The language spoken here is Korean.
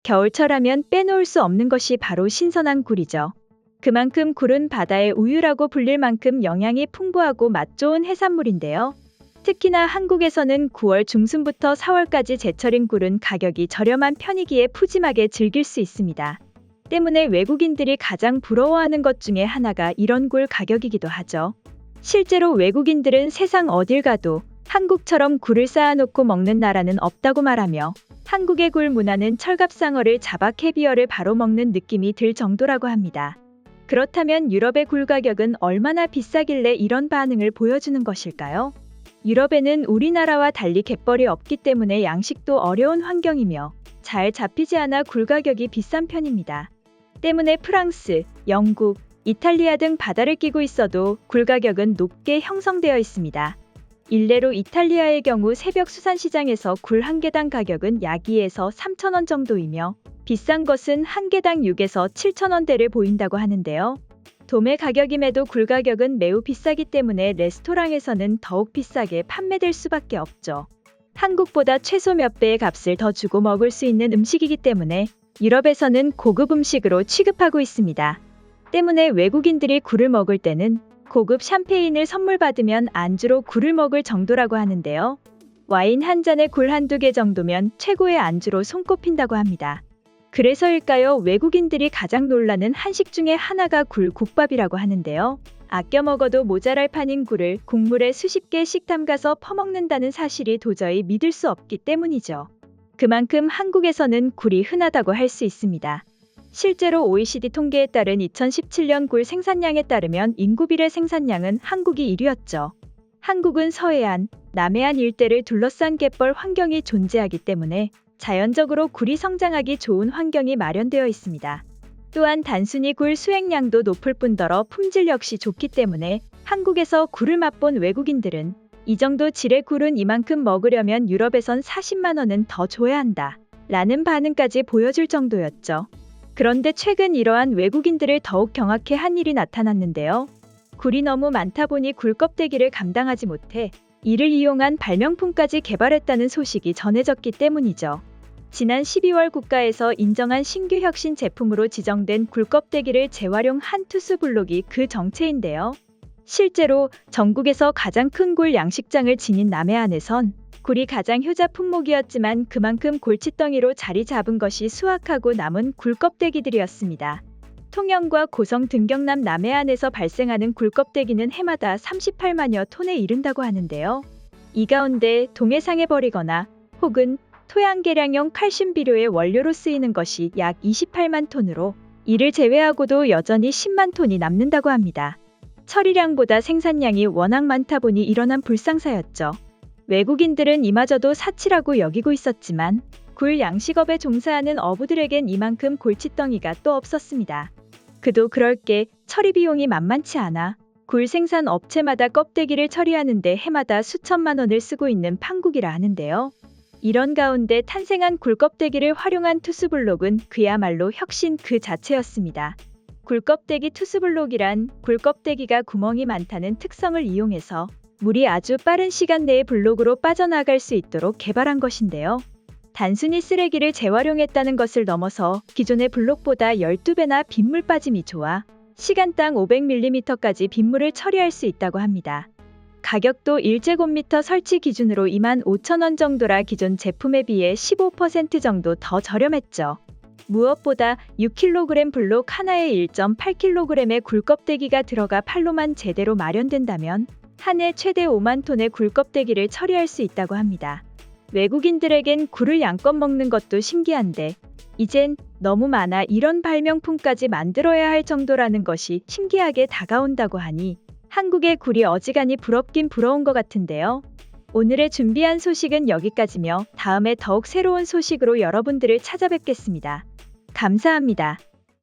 겨울철 하면 빼놓을 수 없는 것이 바로 신선한 굴이죠. 그만큼 굴은 바다의 우유라고 불릴 만큼 영양이 풍부하고 맛 좋은 해산물인데요. 특히나 한국에서는 9월 중순부터 4월까지 제철인 굴은 가격이 저렴한 편이기에 푸짐하게 즐길 수 있습니다. 때문에 외국인들이 가장 부러워하는 것 중에 하나가 이런 굴 가격이기도 하죠. 실제로 외국인들은 세상 어딜 가도 한국처럼 굴을 쌓아놓고 먹는 나라는 없다고 말하며 한국의 굴 문화는 철갑상어를 잡아 캐비어를 바로 먹는 느낌이 들 정도라고 합니다. 그렇다면 유럽의 굴 가격은 얼마나 비싸길래 이런 반응을 보여주는 것일까요? 유럽에는 우리나라와 달리 갯벌이 없기 때문에 양식도 어려운 환경이며 잘 잡히지 않아 굴 가격이 비싼 편입니다. 때문에 프랑스, 영국, 이탈리아 등 바다를 끼고 있어도 굴 가격은 높게 형성되어 있습니다. 일례로 이탈리아의 경우 새벽 수산시장에서 굴 한 개당 가격은 약 2에서 3,000원 정도이며 비싼 것은 한 개당 6에서 7,000원대를 보인다고 하는데요. 도매 가격임에도 굴 가격은 매우 비싸기 때문에 레스토랑에서는 더욱 비싸게 판매될 수밖에 없죠. 한국보다 최소 몇 배의 값을 더 주고 먹을 수 있는 음식이기 때문에 유럽에서는 고급 음식으로 취급하고 있습니다. 때문에 외국인들이 굴을 먹을 때는 고급 샴페인을 선물 받으면 안주로 굴을 먹을 정도라고 하는데요. 와인 한 잔에 굴 한두 개 정도면 최고의 안주로 손꼽힌다고 합니다. 그래서일까요? 외국인들이 가장 놀라는 한식 중에 하나가 굴국밥이라고 하는데요. 아껴 먹어도 모자랄 판인 굴을 국물에 수십 개씩 담가서 퍼먹는다는 사실이 도저히 믿을 수 없기 때문이죠. 그만큼 한국에서는 굴이 흔하다고 할 수 있습니다. 실제로 OECD 통계에 따른 2017년 굴 생산량에 따르면 인구 비례 생산량은 한국이 1위였죠. 한국은 서해안, 남해안 일대를 둘러싼 갯벌 환경이 존재하기 때문에 자연적으로 굴이 성장하기 좋은 환경이 마련되어 있습니다. 또한 단순히 굴 수액량도 높을 뿐더러 품질 역시 좋기 때문에 한국에서 굴을 맛본 외국인들은 이 정도 질의 굴은 이만큼 먹으려면 유럽에선 40만 원은 더 줘야 한다 라는 반응까지 보여줄 정도였죠. 그런데 최근 이러한 외국인들을 더욱 경악해 한 일이 나타났는데요. 굴이 너무 많다 보니 굴 껍데기를 감당하지 못해 이를 이용한 발명품까지 개발했다는 소식이 전해졌기 때문이죠. 지난 12월 국가에서 인정한 신규 혁신 제품으로 지정된 굴 껍데기를 재활용한 투스블록이 그 정체인데요. 실제로 전국에서 가장 큰 굴 양식장을 지닌 남해안에선 굴이 가장 효자 품목이었지만 그만큼 골칫덩이로 자리 잡은 것이 수확하고 남은 굴 껍데기들이었습니다. 통영과 고성 등 경남 남해안에서 발생하는 굴 껍데기는 해마다 38만여 톤에 이른다고 하는데요. 이 가운데 동해상에 버리거나 혹은 토양 개량용 칼슘 비료의 원료로 쓰이는 것이 약 28만 톤으로 이를 제외하고도 여전히 10만 톤이 남는다고 합니다. 처리량보다 생산량이 워낙 많다 보니 일어난 불상사였죠. 외국인들은 이마저도 사치라고 여기고 있었지만 굴 양식업에 종사하는 어부들에겐 이만큼 골칫덩이가 또 없었습니다. 그도 그럴 게 처리 비용이 만만치 않아 굴 생산 업체마다 껍데기를 처리하는데 해마다 수천만 원을 쓰고 있는 판국이라 하는데요. 이런 가운데 탄생한 굴 껍데기를 활용한 투스블록은 그야말로 혁신 그 자체였습니다. 굴 껍데기 투스블록이란 굴 껍데기가 구멍이 많다는 특성을 이용해서 물이 아주 빠른 시간 내에 블록으로 빠져나갈 수 있도록 개발한 것인데요. 단순히 쓰레기를 재활용했다는 것을 넘어서 기존의 블록보다 12배나 빗물 빠짐이 좋아 시간당 500mm까지 빗물을 처리할 수 있다고 합니다. 가격도 1제곱미터 설치 기준으로 25,000원 정도라 기존 제품에 비해 15% 정도 더 저렴했죠. 무엇보다 6kg 블록 하나에 1.8kg의 굴껍데기가 들어가 팔로만 제대로 마련된다면 한 해 최대 5만 톤의 굴껍데기를 처리할 수 있다고 합니다. 외국인들에겐 굴을 양껏 먹는 것도 신기한데 이젠 너무 많아 이런 발명품까지 만들어야 할 정도라는 것이 신기하게 다가온다고 하니 한국의 굴이 어지간히 부럽긴 부러운 것 같은데요. 오늘의 준비한 소식은 여기까지며 다음에 더욱 새로운 소식으로 여러분들을 찾아뵙겠습니다. 감사합니다.